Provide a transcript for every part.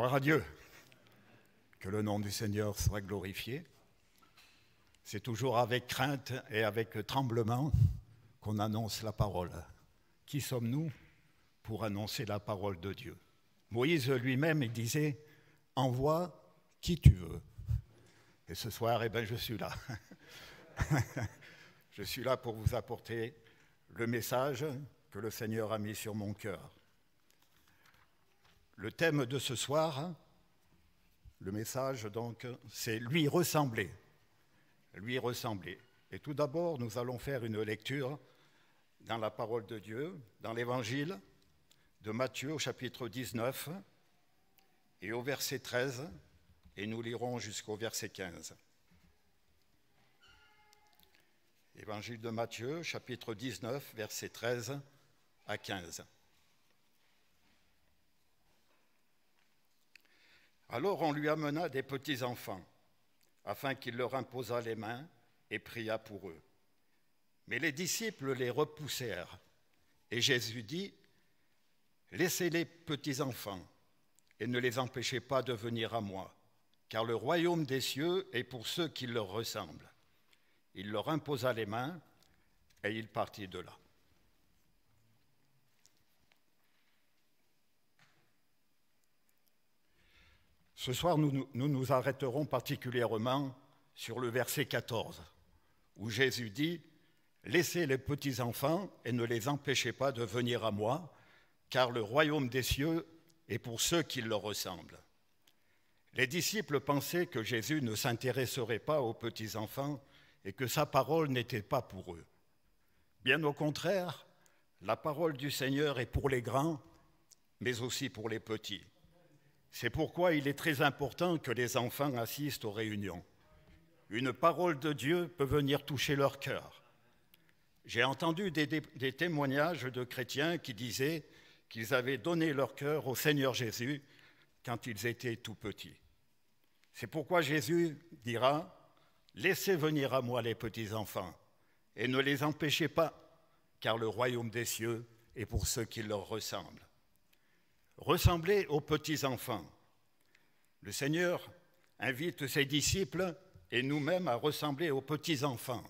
Gloire à Dieu, que le nom du Seigneur soit glorifié. C'est toujours avec crainte et avec tremblement qu'on annonce la parole. Qui sommes-nous pour annoncer la parole de Dieu? Moïse lui-même, il disait « Envoie qui tu veux ». Et ce soir, je suis là. Je suis là pour vous apporter le message que le Seigneur a mis sur mon cœur. Le thème de ce soir, le message donc, c'est « Lui ressembler ». Lui ressembler. Et tout d'abord, nous allons faire une lecture dans la parole de Dieu, dans l'évangile de Matthieu au chapitre 19 et au verset 13, et nous lirons jusqu'au verset 15. Évangile de Matthieu, chapitre 19, verset 13 à 15. Alors on lui amena des petits enfants, afin qu'il leur imposât les mains et pria pour eux. Mais les disciples les repoussèrent, et Jésus dit, « Laissez les petits enfants, et ne les empêchez pas de venir à moi, car le royaume des cieux est pour ceux qui leur ressemblent. » Il leur imposa les mains, et il partit de là. Ce soir, nous nous arrêterons particulièrement sur le verset 14, où Jésus dit « Laissez les petits enfants et ne les empêchez pas de venir à moi, car le royaume des cieux est pour ceux qui leur ressemblent. » Les disciples pensaient que Jésus ne s'intéresserait pas aux petits enfants et que sa parole n'était pas pour eux. Bien au contraire, la parole du Seigneur est pour les grands, mais aussi pour les petits. C'est pourquoi il est très important que les enfants assistent aux réunions. Une parole de Dieu peut venir toucher leur cœur. J'ai entendu des témoignages de chrétiens qui disaient qu'ils avaient donné leur cœur au Seigneur Jésus quand ils étaient tout petits. C'est pourquoi Jésus dira « Laissez venir à moi les petits enfants et ne les empêchez pas, car le royaume des cieux est pour ceux qui leur ressemblent. » Ressembler aux petits-enfants. Le Seigneur invite ses disciples et nous-mêmes à ressembler aux petits-enfants.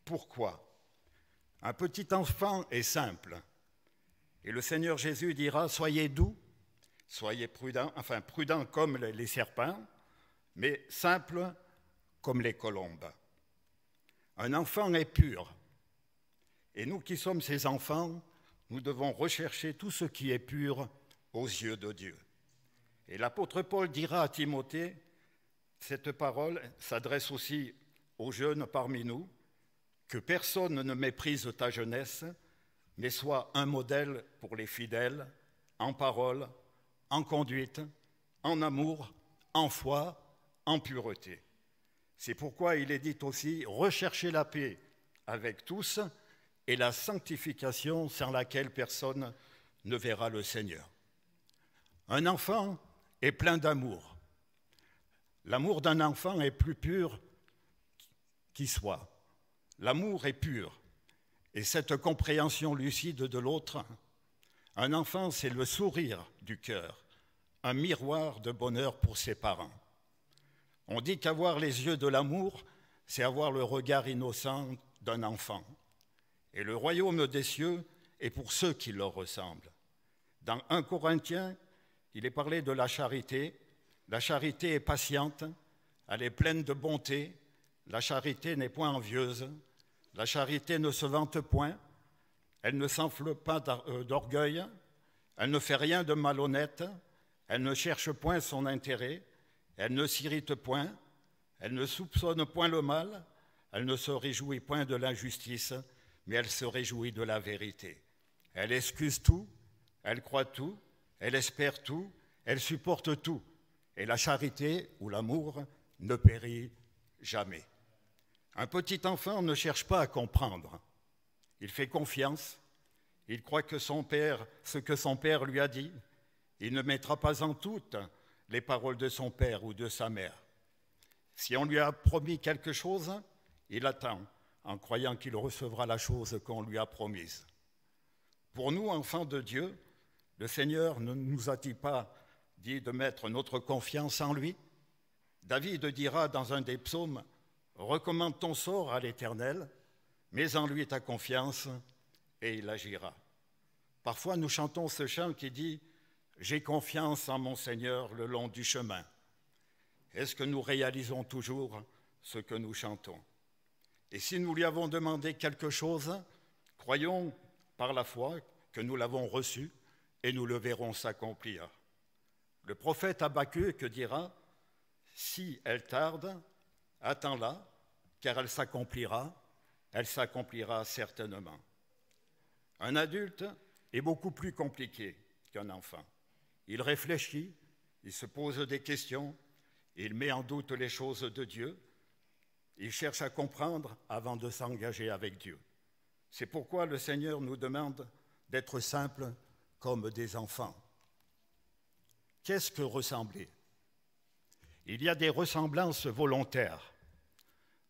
Pourquoi? Un petit enfant est simple. Et le Seigneur Jésus dira, soyez doux, soyez prudents, prudents comme les serpents, mais simples comme les colombes. Un enfant est pur. Et nous qui sommes ses enfants, nous devons rechercher tout ce qui est pur aux yeux de Dieu. Et l'apôtre Paul dira à Timothée, cette parole s'adresse aussi aux jeunes parmi nous, que personne ne méprise ta jeunesse, mais sois un modèle pour les fidèles, en parole, en conduite, en amour, en foi, en pureté. C'est pourquoi il est dit aussi, recherchez la paix avec tous et la sanctification sans laquelle personne ne verra le Seigneur. Un enfant est plein d'amour. L'amour d'un enfant est plus pur qu'il soit. L'amour est pur. Et cette compréhension lucide de l'autre, un enfant, c'est le sourire du cœur, un miroir de bonheur pour ses parents. On dit qu'avoir les yeux de l'amour, c'est avoir le regard innocent d'un enfant. Et le royaume des cieux est pour ceux qui leur ressemblent. Dans 1 Corinthiens, il est parlé de la charité. La charité est patiente, elle est pleine de bonté. La charité n'est point envieuse. La charité ne se vante point. Elle ne s'enfle pas d'orgueil. Elle ne fait rien de malhonnête. Elle ne cherche point son intérêt. Elle ne s'irrite point. Elle ne soupçonne point le mal. Elle ne se réjouit point de l'injustice, mais elle se réjouit de la vérité. Elle excuse tout. Elle croit tout. Elle espère tout, elle supporte tout. Et la charité ou l'amour ne périt jamais. Un petit enfant ne cherche pas à comprendre. Il fait confiance. Il croit que ce que son père lui a dit. Il ne mettra pas en doute les paroles de son père ou de sa mère. Si on lui a promis quelque chose, il attend en croyant qu'il recevra la chose qu'on lui a promise. Pour nous, enfants de Dieu, le Seigneur ne nous a-t-il pas dit de mettre notre confiance en lui. David dira dans un des psaumes, « Recommande ton sort à l'Éternel, mets en lui ta confiance et il agira. » Parfois, nous chantons ce chant qui dit « J'ai confiance en mon Seigneur le long du chemin. » Est-ce que nous réalisons toujours ce que nous chantons? Et si nous lui avons demandé quelque chose, croyons par la foi que nous l'avons reçu et nous le verrons s'accomplir. Le prophète Habacuc dira « Si elle tarde, attends-la, car elle s'accomplira certainement. » Un adulte est beaucoup plus compliqué qu'un enfant. Il réfléchit, il se pose des questions, il met en doute les choses de Dieu, il cherche à comprendre avant de s'engager avec Dieu. C'est pourquoi le Seigneur nous demande d'être simples comme des enfants. Qu'est-ce que ressembler? Il y a des ressemblances volontaires.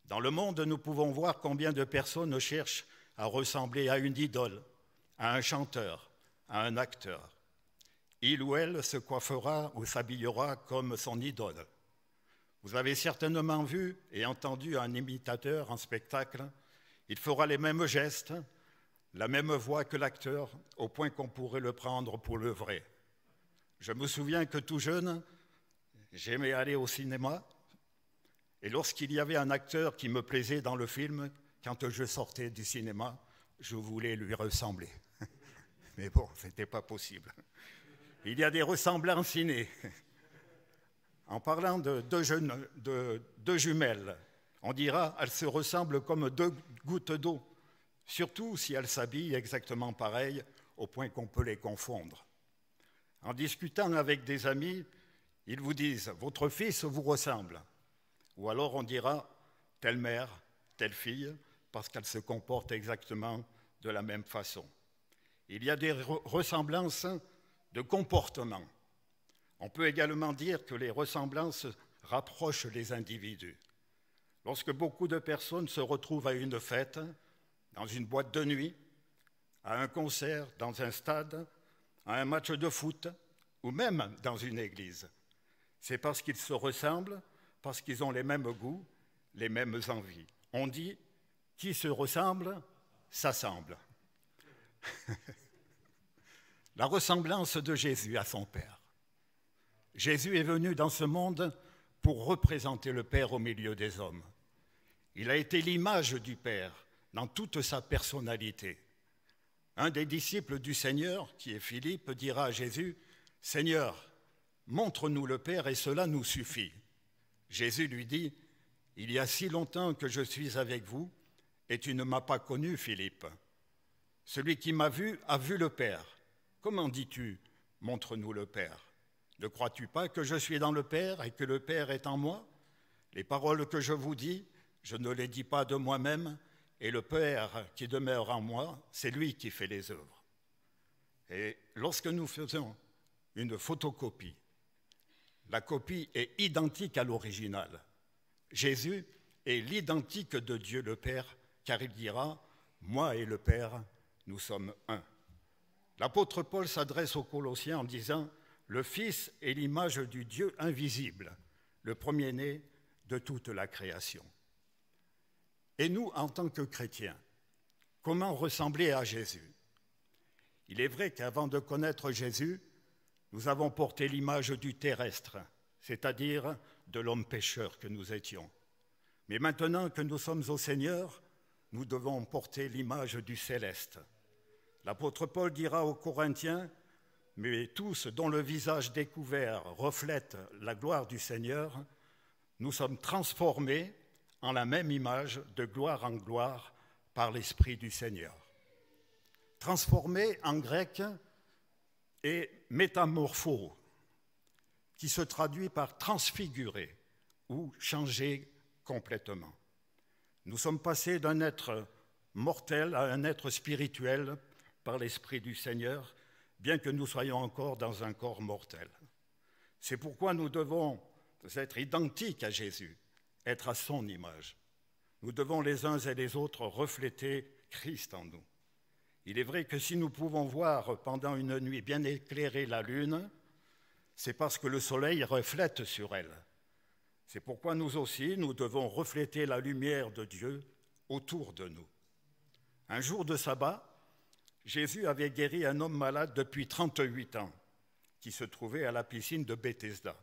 Dans le monde, nous pouvons voir combien de personnes cherchent à ressembler à une idole, à un chanteur, à un acteur. Il ou elle se coiffera ou s'habillera comme son idole. Vous avez certainement vu et entendu un imitateur en spectacle. Il fera les mêmes gestes, la même voix que l'acteur, au point qu'on pourrait le prendre pour le vrai. Je me souviens que tout jeune, j'aimais aller au cinéma, et lorsqu'il y avait un acteur qui me plaisait dans le film, quand je sortais du cinéma, je voulais lui ressembler. Mais bon, ce n'était pas possible. Il y a des ressemblances innées. En parlant de deux jumelles, on dira qu'elles se ressemblent comme deux gouttes d'eau, surtout si elles s'habillent exactement pareil, au point qu'on peut les confondre. En discutant avec des amis, ils vous disent « votre fils vous ressemble ». Ou alors on dira « telle mère, telle fille », parce qu'elles se comportent exactement de la même façon. Il y a des ressemblances de comportement. On peut également dire que les ressemblances rapprochent les individus. Lorsque beaucoup de personnes se retrouvent à une fête, dans une boîte de nuit, à un concert, dans un stade, à un match de foot ou même dans une église, c'est parce qu'ils se ressemblent, parce qu'ils ont les mêmes goûts, les mêmes envies. On dit « qui se ressemble, s'assemble ». La ressemblance de Jésus à son Père. Jésus est venu dans ce monde pour représenter le Père au milieu des hommes. Il a été l'image du Père dans toute sa personnalité. Un des disciples du Seigneur, qui est Philippe, dira à Jésus « Seigneur, montre-nous le Père et cela nous suffit. » Jésus lui dit « Il y a si longtemps que je suis avec vous et tu ne m'as pas connu, Philippe. Celui qui m'a vu a vu le Père. Comment dis-tu « Montre-nous le Père » ? Ne crois-tu pas que je suis dans le Père et que le Père est en moi? Les paroles que je vous dis, je ne les dis pas de moi-même, et le Père qui demeure en moi, c'est lui qui fait les œuvres. Et lorsque nous faisons une photocopie, la copie est identique à l'original. Jésus est l'identique de Dieu le Père, car il dira « Moi et le Père, nous sommes un ». L'apôtre Paul s'adresse aux Colossiens en disant « Le Fils est l'image du Dieu invisible, le premier-né de toute la création. » Et nous, en tant que chrétiens, comment ressembler à Jésus? Il est vrai qu'avant de connaître Jésus, nous avons porté l'image du terrestre, c'est-à-dire de l'homme pécheur que nous étions. Mais maintenant que nous sommes au Seigneur, nous devons porter l'image du céleste. L'apôtre Paul dira aux Corinthiens « Mais tous dont le visage découvert reflète la gloire du Seigneur, nous sommes transformés en la même image de gloire en gloire par l'Esprit du Seigneur. » Transformé en grec est métamorpho, qui se traduit par transfigurer ou changer complètement. Nous sommes passés d'un être mortel à un être spirituel par l'Esprit du Seigneur, bien que nous soyons encore dans un corps mortel. C'est pourquoi nous devons être identiques à Jésus, être à son image. Nous devons les uns et les autres refléter Christ en nous. Il est vrai que si nous pouvons voir pendant une nuit bien éclairée la lune, c'est parce que le soleil reflète sur elle. C'est pourquoi nous aussi, nous devons refléter la lumière de Dieu autour de nous. Un jour de sabbat, Jésus avait guéri un homme malade depuis 38 ans, qui se trouvait à la piscine de Bethesda.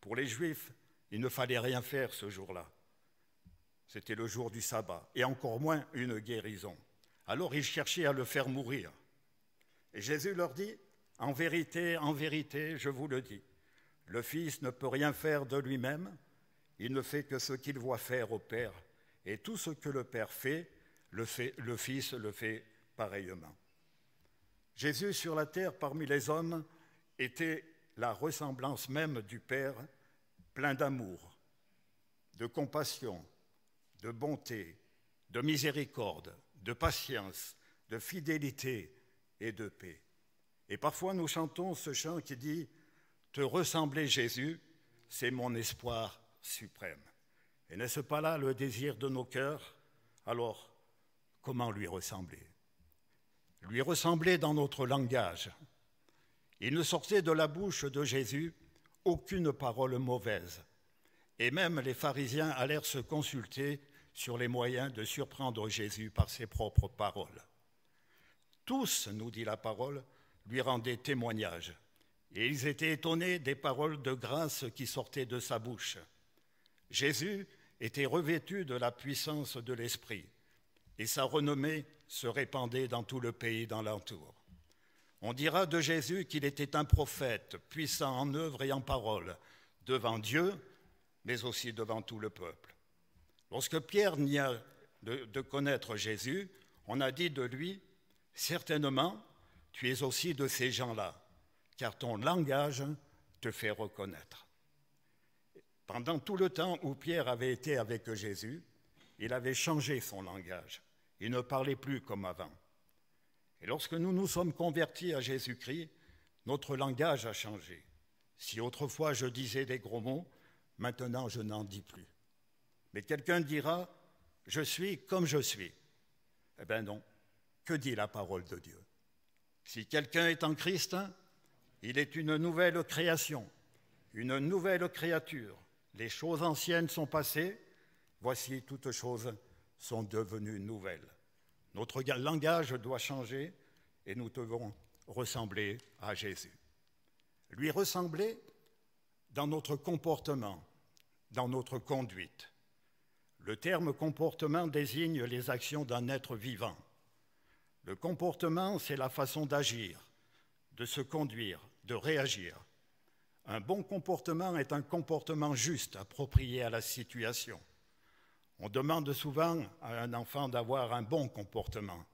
Pour les Juifs, il ne fallait rien faire ce jour-là. C'était le jour du sabbat, et encore moins une guérison. Alors ils cherchaient à le faire mourir. Et Jésus leur dit, en vérité, je vous le dis, le Fils ne peut rien faire de lui-même, il ne fait que ce qu'il voit faire au Père, et tout ce que le Père fait, le Fils le fait pareillement. Jésus sur la terre parmi les hommes était la ressemblance même du Père, plein d'amour, de compassion, de bonté, de miséricorde, de patience, de fidélité et de paix. Et parfois nous chantons ce chant qui dit « Te ressembler Jésus, c'est mon espoir suprême ». Et n'est-ce pas là le désir de nos cœurs? Alors, comment lui ressembler? Lui ressembler dans notre langage. Il ne sortait de la bouche de Jésus aucune parole mauvaise. Et même les pharisiens allèrent se consulter sur les moyens de surprendre Jésus par ses propres paroles. Tous, nous dit la parole, lui rendaient témoignage. Et ils étaient étonnés des paroles de grâce qui sortaient de sa bouche. Jésus était revêtu de la puissance de l'Esprit, et sa renommée se répandait dans tout le pays d'alentour. On dira de Jésus qu'il était un prophète, puissant en œuvre et en parole, devant Dieu, mais aussi devant tout le peuple. Lorsque Pierre nia de connaître Jésus, on a dit de lui, « Certainement, tu es aussi de ces gens-là, car ton langage te fait reconnaître. » Pendant tout le temps où Pierre avait été avec Jésus, il avait changé son langage. Il ne parlait plus comme avant. Et lorsque nous nous sommes convertis à Jésus-Christ, notre langage a changé. Si autrefois je disais des gros mots, maintenant je n'en dis plus. Mais quelqu'un dira, je suis comme je suis. Eh bien non, que dit la parole de Dieu? Si quelqu'un est en Christ, il est une nouvelle création, une nouvelle créature. Les choses anciennes sont passées, voici toutes choses sont devenues nouvelles. Notre langage doit changer et nous devons ressembler à Jésus. Lui ressembler dans notre comportement, dans notre conduite. Le terme comportement désigne les actions d'un être vivant. Le comportement, c'est la façon d'agir, de se conduire, de réagir. Un bon comportement est un comportement juste, approprié à la situation. On demande souvent à un enfant d'avoir un bon comportement.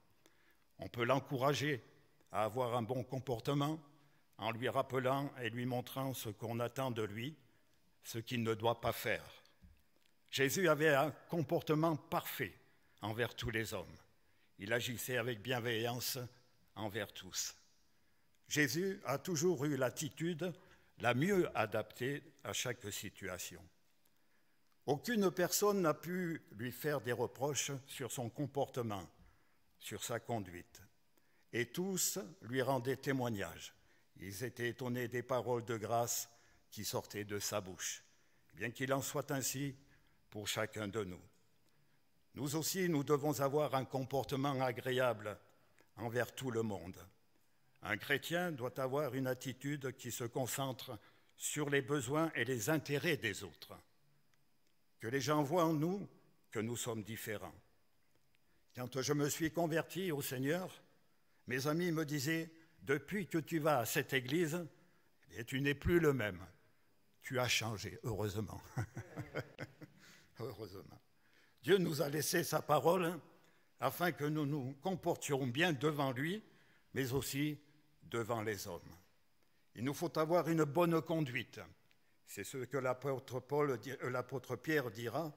On peut l'encourager à avoir un bon comportement en lui rappelant et lui montrant ce qu'on attend de lui, ce qu'il ne doit pas faire. Jésus avait un comportement parfait envers tous les hommes. Il agissait avec bienveillance envers tous. Jésus a toujours eu l'attitude la mieux adaptée à chaque situation. Aucune personne n'a pu lui faire des reproches sur son comportement, sur sa conduite. Et tous lui rendaient témoignage. Ils étaient étonnés des paroles de grâce qui sortaient de sa bouche. Bien qu'il en soit ainsi pour chacun de nous. Nous aussi, nous devons avoir un comportement agréable envers tout le monde. Un chrétien doit avoir une attitude qui se concentre sur les besoins et les intérêts des autres. Que les gens voient en nous que nous sommes différents. Quand je me suis converti au Seigneur, mes amis me disaient « Depuis que tu vas à cette église, tu n'es plus le même. Tu as changé, heureusement. » Heureusement. Dieu nous a laissé sa parole afin que nous nous comportions bien devant lui, mais aussi devant les hommes. Il nous faut avoir une bonne conduite. C'est ce que l'apôtre Pierre dira.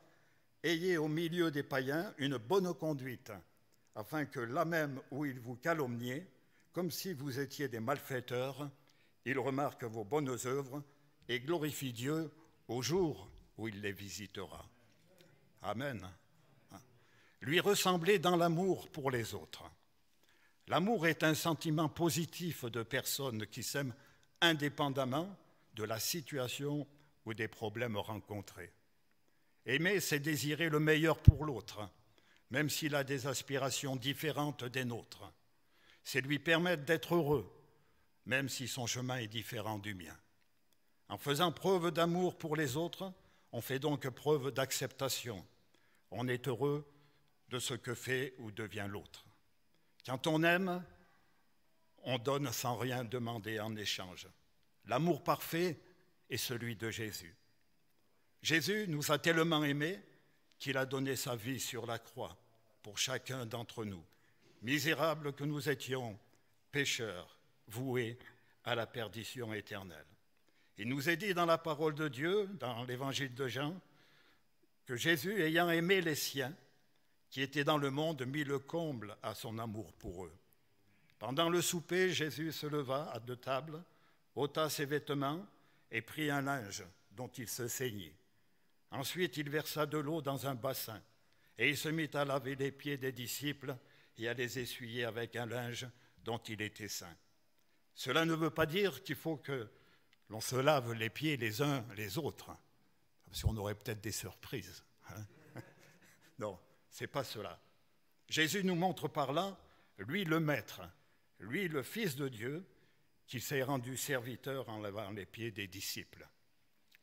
Ayez au milieu des païens une bonne conduite, afin que là même où ils vous calomniaient, comme si vous étiez des malfaiteurs, ils remarquent vos bonnes œuvres et glorifient Dieu au jour où il les visitera. Amen. Lui ressembler dans l'amour pour les autres. L'amour est un sentiment positif de personnes qui s'aiment indépendamment de la situation ou des problèmes rencontrés. Aimer, c'est désirer le meilleur pour l'autre, même s'il a des aspirations différentes des nôtres. C'est lui permettre d'être heureux, même si son chemin est différent du mien. En faisant preuve d'amour pour les autres, on fait donc preuve d'acceptation. On est heureux de ce que fait ou devient l'autre. Quand on aime, on donne sans rien demander en échange. L'amour parfait est celui de Jésus. Jésus nous a tellement aimés qu'il a donné sa vie sur la croix pour chacun d'entre nous, misérables que nous étions, pécheurs, voués à la perdition éternelle. Il nous est dit dans la parole de Dieu, dans l'évangile de Jean, que Jésus, ayant aimé les siens, qui étaient dans le monde, mit le comble à son amour pour eux. Pendant le souper, Jésus se leva à deux tables, ôta ses vêtements et prit un linge dont il se ceignit. Ensuite, il versa de l'eau dans un bassin et il se mit à laver les pieds des disciples et à les essuyer avec un linge dont il était saint. Cela ne veut pas dire qu'il faut que l'on se lave les pieds les uns les autres, parce qu'on aurait peut-être des surprises. Non, ce n'est pas cela. Jésus nous montre par là, lui le Maître, lui le Fils de Dieu, qui s'est rendu serviteur en lavant les pieds des disciples.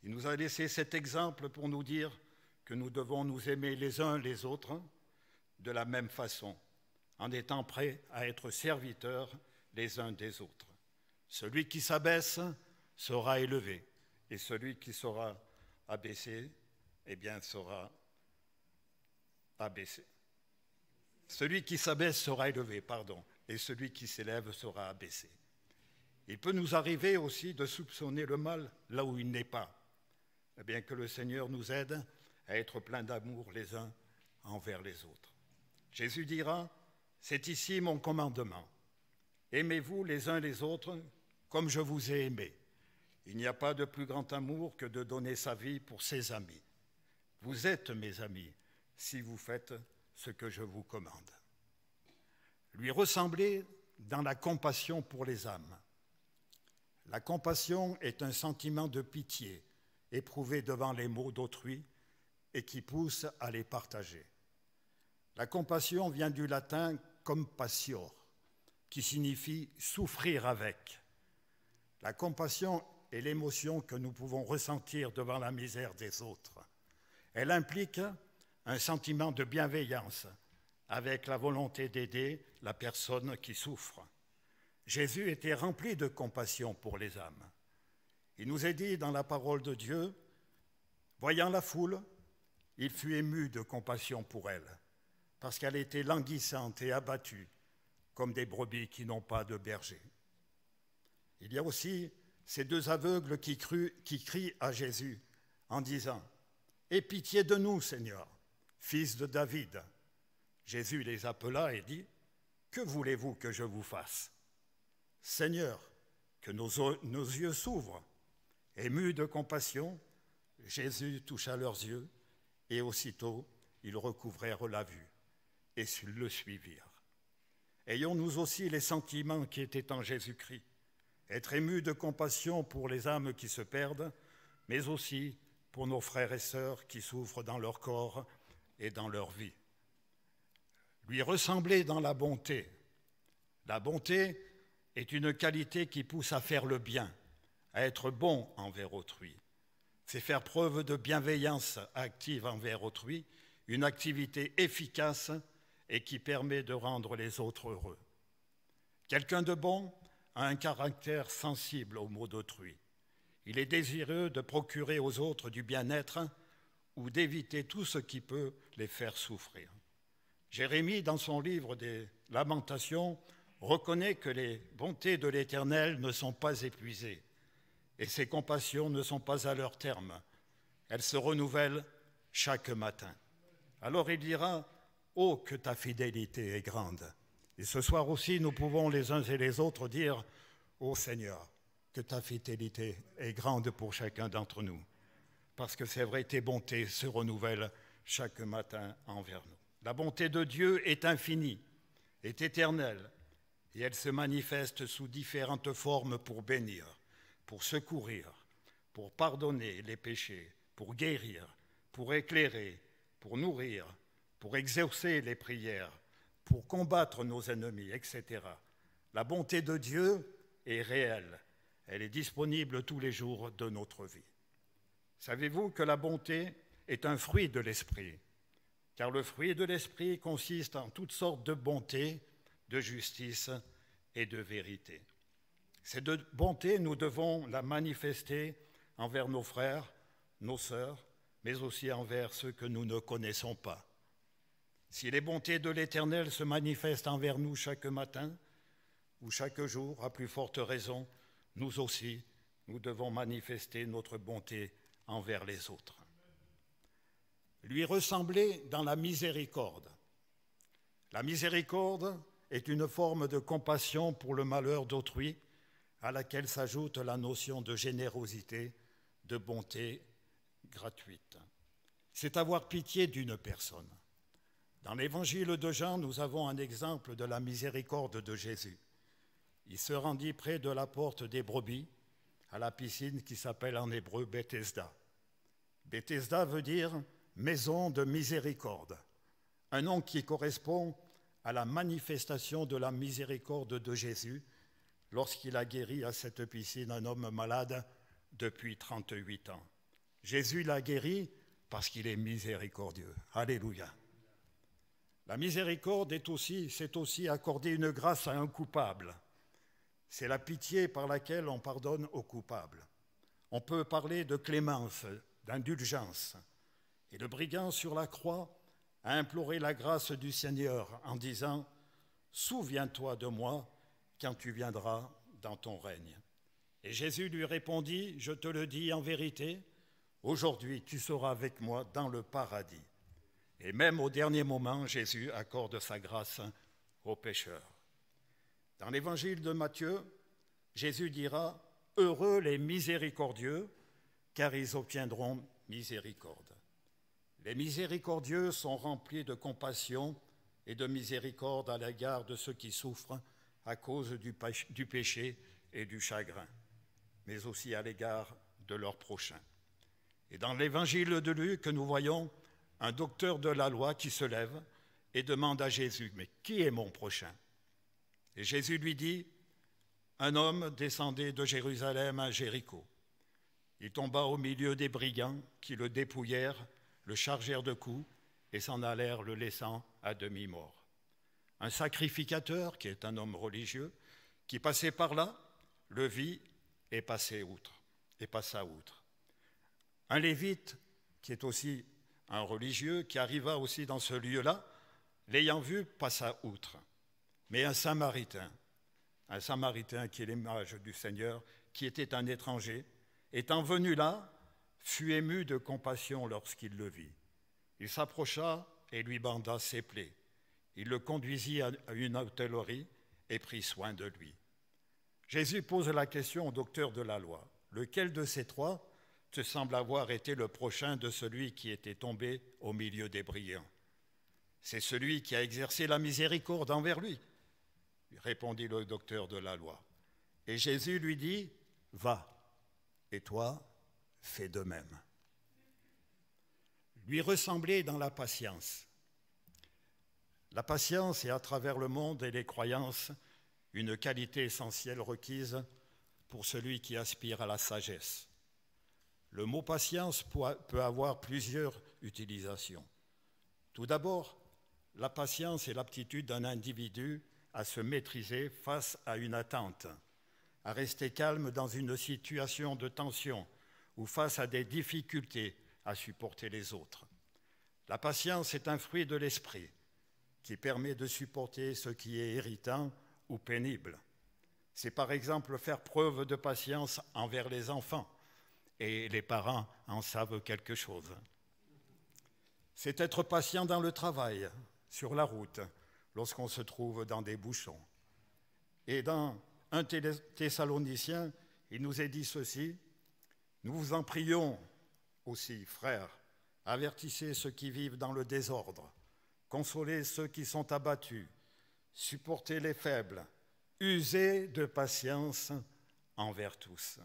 Il nous a laissé cet exemple pour nous dire que nous devons nous aimer les uns les autres de la même façon, en étant prêts à être serviteurs les uns des autres. Celui qui s'abaisse sera élevé, et celui qui sera abaissé, eh bien, sera abaissé. Celui qui s'abaisse sera élevé, et celui qui s'élève sera abaissé. Il peut nous arriver aussi de soupçonner le mal là où il n'est pas. Eh bien, que le Seigneur nous aide à être pleins d'amour les uns envers les autres. Jésus dira, « C'est ici mon commandement. Aimez-vous les uns les autres comme je vous ai aimés. Il n'y a pas de plus grand amour que de donner sa vie pour ses amis. Vous êtes mes amis si vous faites ce que je vous commande. » Lui ressembler dans la compassion pour les âmes. La compassion est un sentiment de pitié éprouvé devant les maux d'autrui et qui pousse à les partager. La compassion vient du latin compassio, qui signifie souffrir avec. La compassion est l'émotion que nous pouvons ressentir devant la misère des autres. Elle implique un sentiment de bienveillance avec la volonté d'aider la personne qui souffre. Jésus était rempli de compassion pour les âmes. Il nous est dit dans la parole de Dieu, voyant la foule, il fut ému de compassion pour elle, parce qu'elle était languissante et abattue, comme des brebis qui n'ont pas de berger. Il y a aussi ces deux aveugles qui crient à Jésus en disant « Aie pitié de nous, Seigneur, fils de David. » Jésus les appela et dit « Que voulez-vous que je vous fasse ? Seigneur, que nos yeux s'ouvrent. » Ému de compassion, Jésus toucha leurs yeux et aussitôt ils recouvrèrent la vue et le suivirent. Ayons nous aussi les sentiments qui étaient en Jésus-Christ, être émus de compassion pour les âmes qui se perdent, mais aussi pour nos frères et sœurs qui souffrent dans leur corps et dans leur vie. Lui ressembler dans la bonté. La bonté est une qualité qui pousse à faire le bien, à être bon envers autrui. C'est faire preuve de bienveillance active envers autrui, une activité efficace et qui permet de rendre les autres heureux. Quelqu'un de bon a un caractère sensible aux maux d'autrui. Il est désireux de procurer aux autres du bien-être ou d'éviter tout ce qui peut les faire souffrir. Jérémie, dans son livre des Lamentations, reconnaît que les bontés de l'Éternel ne sont pas épuisées et ses compassions ne sont pas à leur terme. Elles se renouvellent chaque matin. Alors il dira « Oh, que ta fidélité est grande !» Et ce soir aussi, nous pouvons les uns et les autres dire « Oh Seigneur, que ta fidélité est grande pour chacun d'entre nous. » Parce que c'est vrai, tes bontés se renouvellent chaque matin envers nous. La bonté de Dieu est infinie, est éternelle, et elle se manifeste sous différentes formes pour bénir, pour secourir, pour pardonner les péchés, pour guérir, pour éclairer, pour nourrir, pour exaucer les prières, pour combattre nos ennemis, etc. La bonté de Dieu est réelle. Elle est disponible tous les jours de notre vie. Savez-vous que la bonté est un fruit de l'esprit? Car le fruit de l'esprit consiste en toutes sortes de bonté, de justice et de vérité. Cette bonté, nous devons la manifester envers nos frères, nos sœurs, mais aussi envers ceux que nous ne connaissons pas. Si les bontés de l'Éternel se manifestent envers nous chaque matin ou chaque jour, à plus forte raison, nous aussi, nous devons manifester notre bonté envers les autres. Lui ressembler dans la miséricorde. La miséricorde est une forme de compassion pour le malheur d'autrui, à laquelle s'ajoute la notion de générosité, de bonté gratuite. C'est avoir pitié d'une personne. Dans l'évangile de Jean, nous avons un exemple de la miséricorde de Jésus. Il se rendit près de la porte des brebis, à la piscine qui s'appelle en hébreu Bethesda. Bethesda veut dire maison de miséricorde, un nom qui correspond à la manifestation de la miséricorde de Jésus lorsqu'il a guéri à cette piscine un homme malade depuis 38 ans. Jésus l'a guéri parce qu'il est miséricordieux. Alléluia. La miséricorde c'est aussi accorder une grâce à un coupable. C'est la pitié par laquelle on pardonne aux coupables. On peut parler de clémence, d'indulgence. Et le brigand sur la croix a imploré la grâce du Seigneur en disant « Souviens-toi de moi quand tu viendras dans ton règne. » Et Jésus lui répondit « Je te le dis en vérité, aujourd'hui tu seras avec moi dans le paradis. » Et même au dernier moment, Jésus accorde sa grâce aux pécheurs. Dans l'évangile de Matthieu, Jésus dira « Heureux les miséricordieux, car ils obtiendront miséricorde. » Les miséricordieux sont remplis de compassion et de miséricorde à l'égard de ceux qui souffrent à cause du péché et du chagrin, mais aussi à l'égard de leurs prochains. Et dans l'évangile de Luc, nous voyons un docteur de la loi qui se lève et demande à Jésus « Mais qui est mon prochain ?» Et Jésus lui dit « Un homme descendait de Jérusalem à Jéricho. Il tomba au milieu des brigands qui le dépouillèrent, le chargèrent de coups et s'en allèrent le laissant à demi-mort. Un sacrificateur, qui est un homme religieux, qui passait par là, le vit et passa outre. Un lévite, qui est aussi un religieux, qui arriva aussi dans ce lieu-là, l'ayant vu, passa outre. Mais un Samaritain qui est l'image du Seigneur, qui était un étranger, étant venu là, fut ému de compassion lorsqu'il le vit. Il s'approcha et lui banda ses plaies. Il le conduisit à une hôtellerie et prit soin de lui. Jésus pose la question au docteur de la loi. Lequel de ces trois te semble avoir été le prochain de celui qui était tombé au milieu des brigands? C'est celui qui a exercé la miséricorde envers lui, répondit le docteur de la loi. Et Jésus lui dit, va, et toi, fais de même. Lui ressembler dans la patience. La patience est à travers le monde et les croyances une qualité essentielle requise pour celui qui aspire à la sagesse. Le mot patience peut avoir plusieurs utilisations. Tout d'abord, la patience est l'aptitude d'un individu à se maîtriser face à une attente, à rester calme dans une situation de tension ou face à des difficultés à supporter les autres. La patience est un fruit de l'esprit qui permet de supporter ce qui est irritant ou pénible. C'est par exemple faire preuve de patience envers les enfants, et les parents en savent quelque chose. C'est être patient dans le travail, sur la route, lorsqu'on se trouve dans des bouchons. Et dans 1 Thessaloniciens, il nous est dit ceci, « Nous vous en prions aussi, frères, avertissez ceux qui vivent dans le désordre, consolez ceux qui sont abattus, supportez les faibles, usez de patience envers tous. »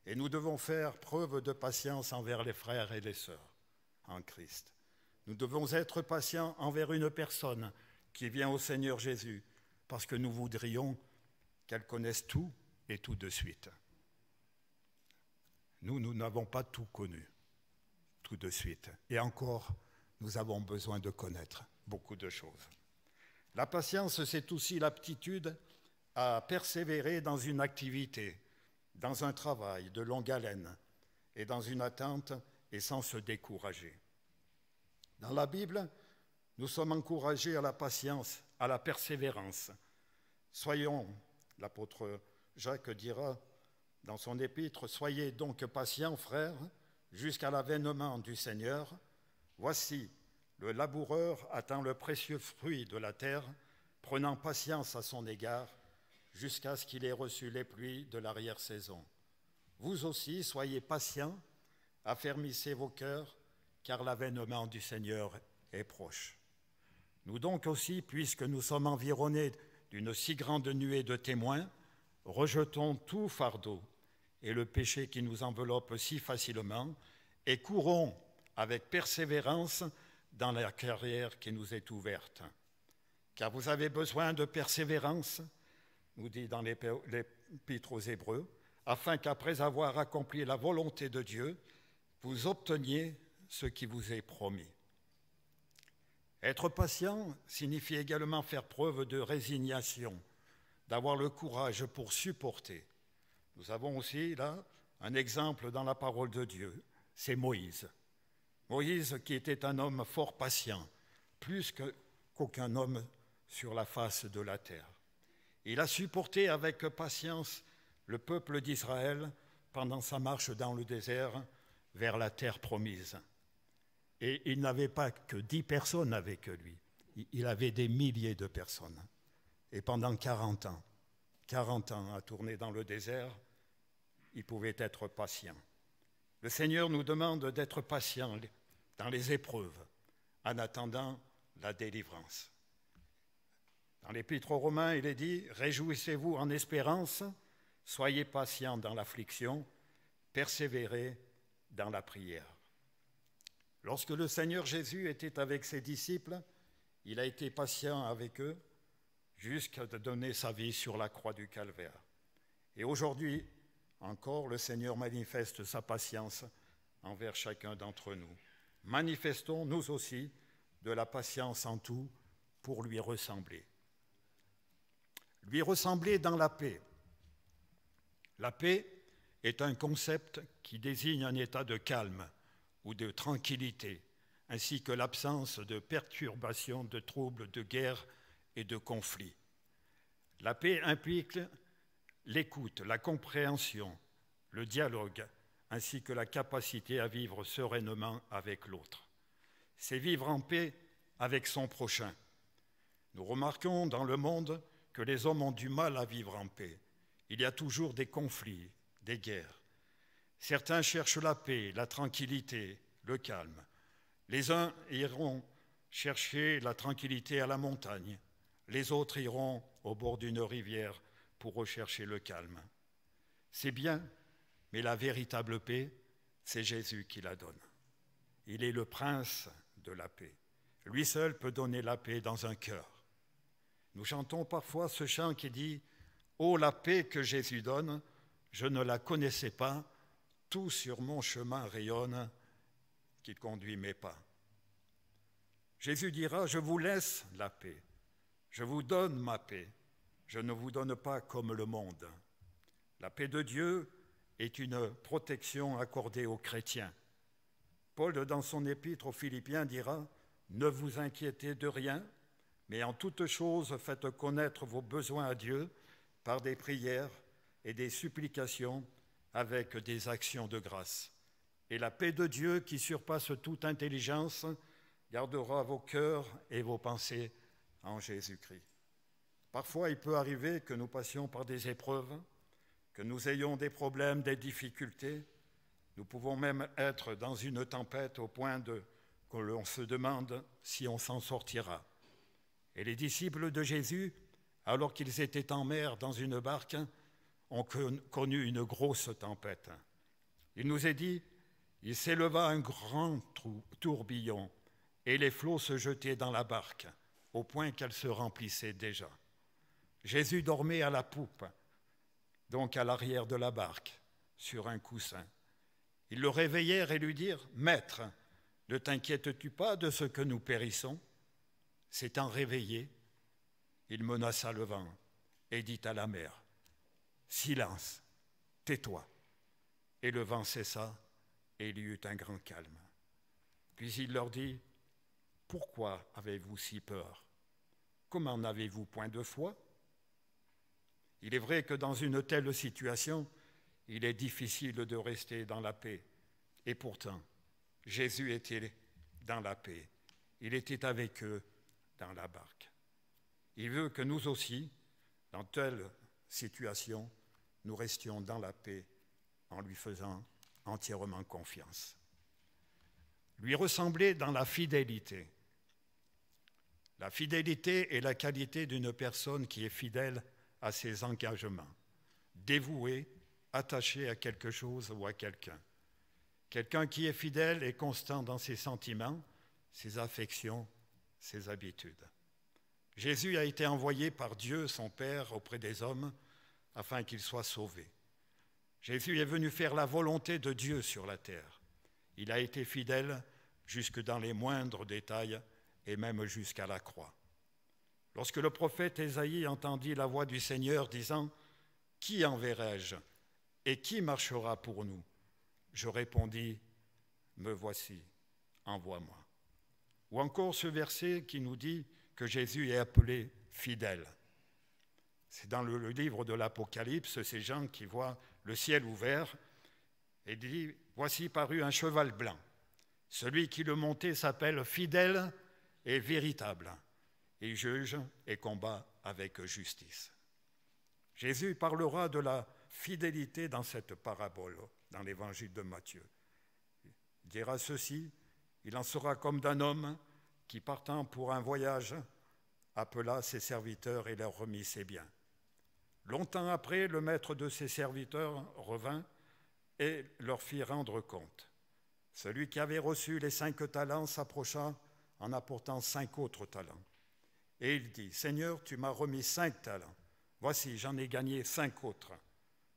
Et nous devons faire preuve de patience envers les frères et les sœurs en Christ. Nous devons être patients envers une personne qui vient au Seigneur Jésus, parce que nous voudrions qu'elle connaisse tout et tout de suite. Nous n'avons pas tout connu, tout de suite. Et encore, nous avons besoin de connaître beaucoup de choses. La patience, c'est aussi l'aptitude à persévérer dans une activité, dans un travail de longue haleine et dans une attente et sans se décourager. Dans la Bible, nous sommes encouragés à la patience, à la persévérance. Soyons, l'apôtre Jacques dira dans son épître, « Soyez donc patients, frères, jusqu'à l'avènement du Seigneur. Voici, le laboureur attend le précieux fruit de la terre, prenant patience à son égard, jusqu'à ce qu'il ait reçu les pluies de l'arrière-saison. Vous aussi, soyez patients, affermissez vos cœurs, car l'avènement du Seigneur est proche. » Nous donc aussi, puisque nous sommes environnés d'une si grande nuée de témoins, rejetons tout fardeau et le péché qui nous enveloppe si facilement et courons avec persévérance dans la carrière qui nous est ouverte. Car vous avez besoin de persévérance, nous dit dans l'Épître aux Hébreux, afin qu'après avoir accompli la volonté de Dieu, vous obteniez ce qui vous est promis. Être patient signifie également faire preuve de résignation, d'avoir le courage pour supporter. Nous avons aussi là un exemple dans la parole de Dieu, c'est Moïse. Moïse qui était un homme fort patient, plus qu'aucun homme sur la face de la terre. Il a supporté avec patience le peuple d'Israël pendant sa marche dans le désert vers la terre promise. Et il n'avait pas que 10 personnes avec lui, il avait des milliers de personnes. Et pendant 40 ans à tourner dans le désert, il pouvait être patient. Le Seigneur nous demande d'être patients dans les épreuves, en attendant la délivrance. Dans l'Épître aux Romains, il est dit « Réjouissez-vous en espérance, soyez patients dans l'affliction, persévérez dans la prière. » Lorsque le Seigneur Jésus était avec ses disciples, il a été patient avec eux jusqu'à donner sa vie sur la croix du Calvaire. Et aujourd'hui encore, le Seigneur manifeste sa patience envers chacun d'entre nous. Manifestons, nous aussi, de la patience en tout pour lui ressembler. Lui ressembler dans la paix. La paix est un concept qui désigne un état de calme ou de tranquillité, ainsi que l'absence de perturbations, de troubles, de guerre et de conflits. La paix implique l'écoute, la compréhension, le dialogue, ainsi que la capacité à vivre sereinement avec l'autre. C'est vivre en paix avec son prochain. Nous remarquons dans le monde que les hommes ont du mal à vivre en paix. Il y a toujours des conflits, des guerres. Certains cherchent la paix, la tranquillité, le calme. Les uns iront chercher la tranquillité à la montagne. Les autres iront au bord d'une rivière pour rechercher le calme. C'est bien, mais la véritable paix, c'est Jésus qui la donne. Il est le prince de la paix. Lui seul peut donner la paix dans un cœur. Nous chantons parfois ce chant qui dit « Oh, la paix que Jésus donne, je ne la connaissais pas, tout sur mon chemin rayonne, qui conduit mes pas. » Jésus dira « Je vous laisse la paix, je vous donne ma paix, je ne vous donne pas comme le monde. » La paix de Dieu est une protection accordée aux chrétiens. Paul, dans son épître aux Philippiens, dira « Ne vous inquiétez de rien, mais en toute chose faites connaître vos besoins à Dieu par des prières et des supplications avec des actions de grâce. Et la paix de Dieu qui surpasse toute intelligence gardera vos cœurs et vos pensées en Jésus-Christ. » Parfois, il peut arriver que nous passions par des épreuves, que nous ayons des problèmes, des difficultés. Nous pouvons même être dans une tempête au point que l'on se demande si on s'en sortira. Et les disciples de Jésus, alors qu'ils étaient en mer dans une barque, ont connu une grosse tempête. Il nous est dit, il s'éleva un grand tourbillon et les flots se jetaient dans la barque, au point qu'elle se remplissait déjà. Jésus dormait à la poupe, donc à l'arrière de la barque, sur un coussin. Ils le réveillèrent et lui dirent, « Maître, ne t'inquiètes-tu pas de ce que nous périssons ?» S'étant réveillé, il menaça le vent et dit à la mer, « Silence, tais-toi !» Et le vent cessa et il y eut un grand calme. Puis il leur dit, « Pourquoi avez-vous si peur? Comment n'avez-vous point de foi ?» Il est vrai que dans une telle situation, il est difficile de rester dans la paix. Et pourtant, Jésus était dans la paix. Il était avec eux dans la barque. Il veut que nous aussi, dans telle situation, nous restions dans la paix en lui faisant entièrement confiance. Lui ressembler dans la fidélité. La fidélité est la qualité d'une personne qui est fidèle à ses engagements, dévouée, attachée à quelque chose ou à quelqu'un. Quelqu'un qui est fidèle et constant dans ses sentiments, ses affections, ses habitudes. Jésus a été envoyé par Dieu, son Père, auprès des hommes, afin qu'il soit sauvé. Jésus est venu faire la volonté de Dieu sur la terre. Il a été fidèle jusque dans les moindres détails et même jusqu'à la croix. Lorsque le prophète Ésaïe entendit la voix du Seigneur disant « Qui enverrai-je et qui marchera pour nous ?» Je répondis « Me voici, envoie-moi ». Ou encore ce verset qui nous dit que Jésus est appelé fidèle. C'est dans le livre de l'Apocalypse, ces gens qui voient le ciel ouvert et dit « Voici parut un cheval blanc. Celui qui le montait s'appelle fidèle et véritable. Il juge et combat avec justice. » Jésus parlera de la fidélité dans cette parabole, dans l'évangile de Matthieu. Il dira ceci, il en sera comme d'un homme qui, partant pour un voyage, appela ses serviteurs et leur remit ses biens. Longtemps après, le maître de ses serviteurs revint et leur fit rendre compte. Celui qui avait reçu les 5 talents s'approcha en apportant 5 autres talents. Et il dit, « Seigneur, tu m'as remis 5 talents. Voici, j'en ai gagné 5 autres. »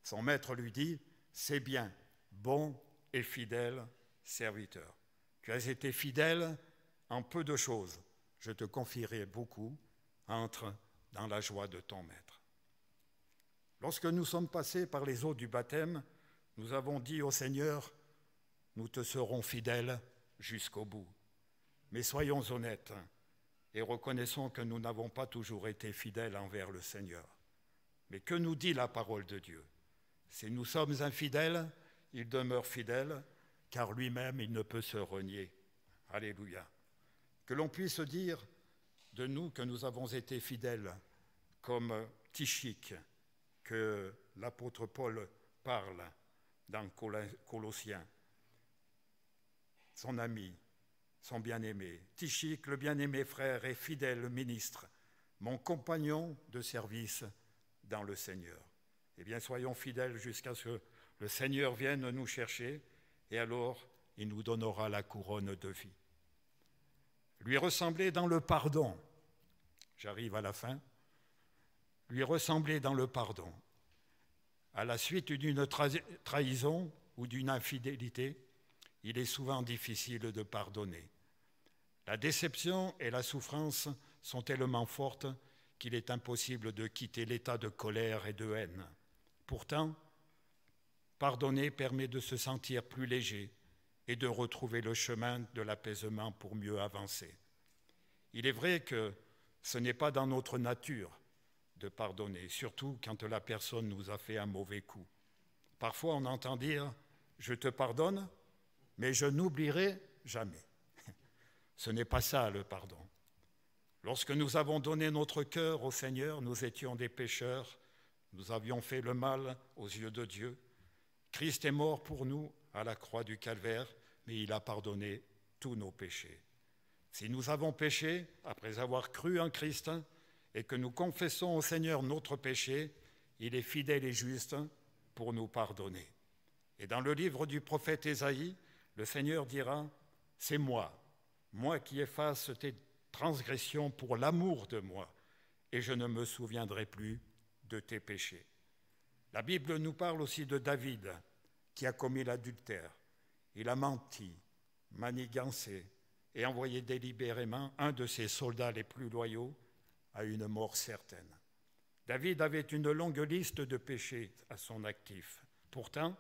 Son maître lui dit, « C'est bien, bon et fidèle serviteur. Tu as été fidèle en peu de choses. Je te confierai beaucoup. Entre dans la joie de ton maître. » Lorsque nous sommes passés par les eaux du baptême, nous avons dit au Seigneur, « Nous te serons fidèles jusqu'au bout. » Mais soyons honnêtes et reconnaissons que nous n'avons pas toujours été fidèles envers le Seigneur. Mais que nous dit la parole de Dieu? Si nous sommes infidèles, il demeure fidèle, car lui-même, il ne peut se renier. Alléluia. Que l'on puisse dire de nous que nous avons été fidèles, comme Tychik, que l'apôtre Paul parle dans Colossiens, son ami, son bien-aimé. Tychik, le bien-aimé frère et fidèle ministre, mon compagnon de service dans le Seigneur. Eh bien, soyons fidèles jusqu'à ce que le Seigneur vienne nous chercher et alors il nous donnera la couronne de vie. Lui ressembler dans le pardon, j'arrive à la fin, lui ressembler dans le pardon. À la suite d'une trahison ou d'une infidélité, il est souvent difficile de pardonner. La déception et la souffrance sont tellement fortes qu'il est impossible de quitter l'état de colère et de haine. Pourtant, pardonner permet de se sentir plus léger et de retrouver le chemin de l'apaisement pour mieux avancer. Il est vrai que ce n'est pas dans notre nature de pardonner, surtout quand la personne nous a fait un mauvais coup. Parfois, on entend dire « je te pardonne, mais je n'oublierai jamais ». Ce n'est pas ça le pardon. Lorsque nous avons donné notre cœur au Seigneur, nous étions des pécheurs, nous avions fait le mal aux yeux de Dieu. Christ est mort pour nous à la croix du Calvaire, mais il a pardonné tous nos péchés. Si nous avons péché après avoir cru en Christ et que nous confessons au Seigneur notre péché, il est fidèle et juste pour nous pardonner. Et dans le livre du prophète Ésaïe, le Seigneur dira, « C'est moi qui efface tes transgressions pour l'amour de moi, et je ne me souviendrai plus de tes péchés. » La Bible nous parle aussi de David, qui a commis l'adultère. Il a menti, manigancé et envoyé délibérément un de ses soldats les plus loyaux à une mort certaine. David avait une longue liste de péchés à son actif. Pourtant,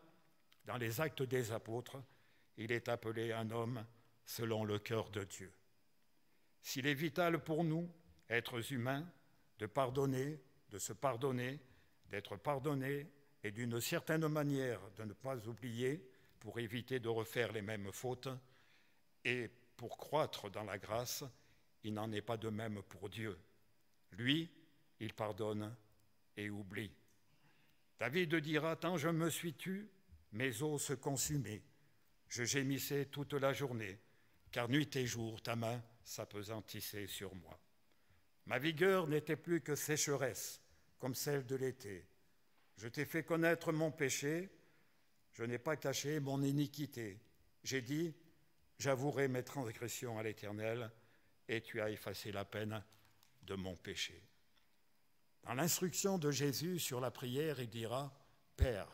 dans les Actes des Apôtres, il est appelé un homme selon le cœur de Dieu. S'il est vital pour nous, êtres humains, de pardonner, de se pardonner, d'être pardonnés et d'une certaine manière de ne pas oublier pour éviter de refaire les mêmes fautes et pour croître dans la grâce, il n'en est pas de même pour Dieu. Lui, il pardonne et oublie. David dira, « Tant je me suis tu, mes os se consumaient. Je gémissais toute la journée, car nuit et jour, ta main s'apesantissait sur moi. Ma vigueur n'était plus que sécheresse, comme celle de l'été. Je t'ai fait connaître mon péché, je n'ai pas caché mon iniquité. J'ai dit, j'avouerai mes transgressions à l'Éternel, et tu as effacé la peine de mon péché. » Dans l'instruction de Jésus sur la prière, il dira, « Père,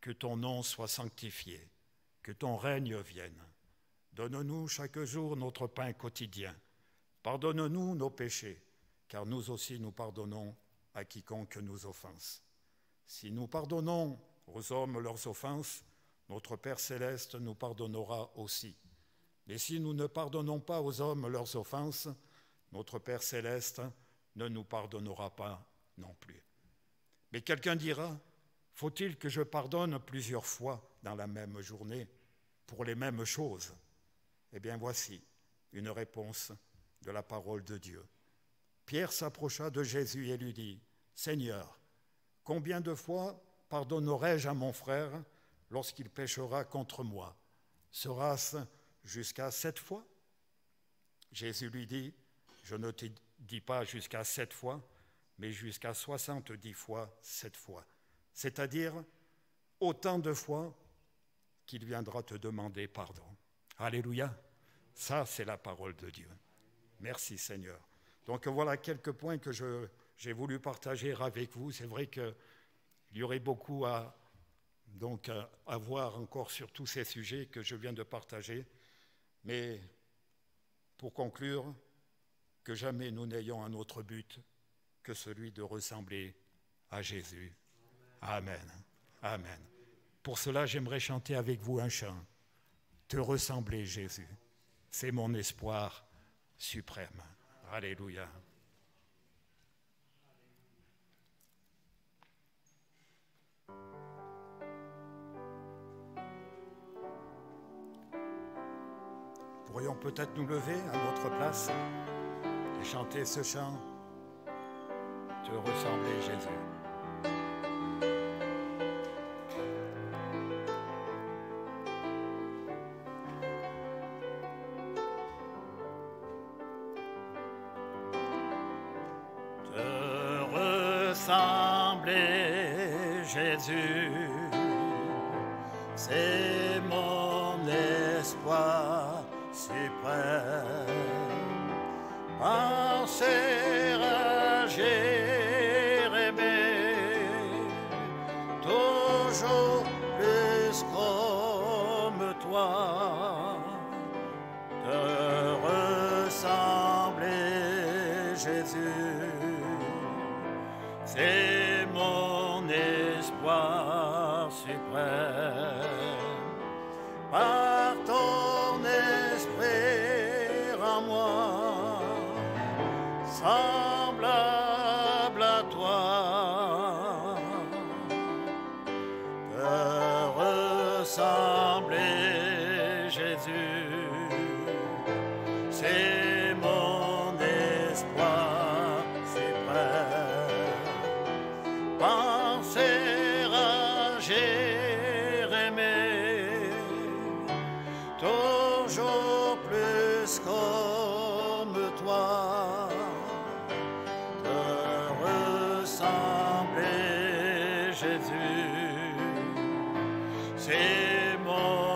que ton nom soit sanctifié, que ton règne vienne. Donne-nous chaque jour notre pain quotidien. Pardonne-nous nos péchés, car nous aussi nous pardonnons à quiconque nous offense. Si nous pardonnons aux hommes leurs offenses, notre Père céleste nous pardonnera aussi. Mais si nous ne pardonnons pas aux hommes leurs offenses, notre Père céleste ne nous pardonnera pas non plus. » Mais quelqu'un dira, « Faut-il que je pardonne plusieurs fois dans la même journée pour les mêmes choses ?» Eh bien, voici une réponse de la parole de Dieu. Pierre s'approcha de Jésus et lui dit, « Seigneur, combien de fois pardonnerai-je à mon frère lorsqu'il péchera contre moi? Sera-ce jusqu'à 7 fois ?» Jésus lui dit, « Je ne te dis pas jusqu'à 7 fois, mais jusqu'à 70 fois 7 fois. » C'est-à-dire autant de fois qu'il viendra te demander pardon. Alléluia. Ça, c'est la parole de Dieu. Merci Seigneur. Donc voilà quelques points que j'ai voulu partager avec vous. C'est vrai qu'il y aurait beaucoup à voir encore sur tous ces sujets que je viens de partager. Mais pour conclure, que jamais nous n'ayons un autre but que celui de ressembler à Jésus. Amen. Amen. Pour cela, j'aimerais chanter avec vous un chant. Te ressembler, Jésus, c'est mon espoir suprême. Alléluia. Pourrions peut-être nous lever à notre place et chanter ce chant. Te ressembler, Jésus. Ressembler, Jésus, c'est mon espoir suprême. Penser à Jérémie, toujours plus comme toi. Te ressembler, Jésus, c'est mon espoir suprême. Par ton esprit en moi, semblable à toi, te ressembler, Jésus, c'est mon espoir suprême. Penser à Jérémie, toujours plus comme toi, te ressembler, Jésus, c'est mon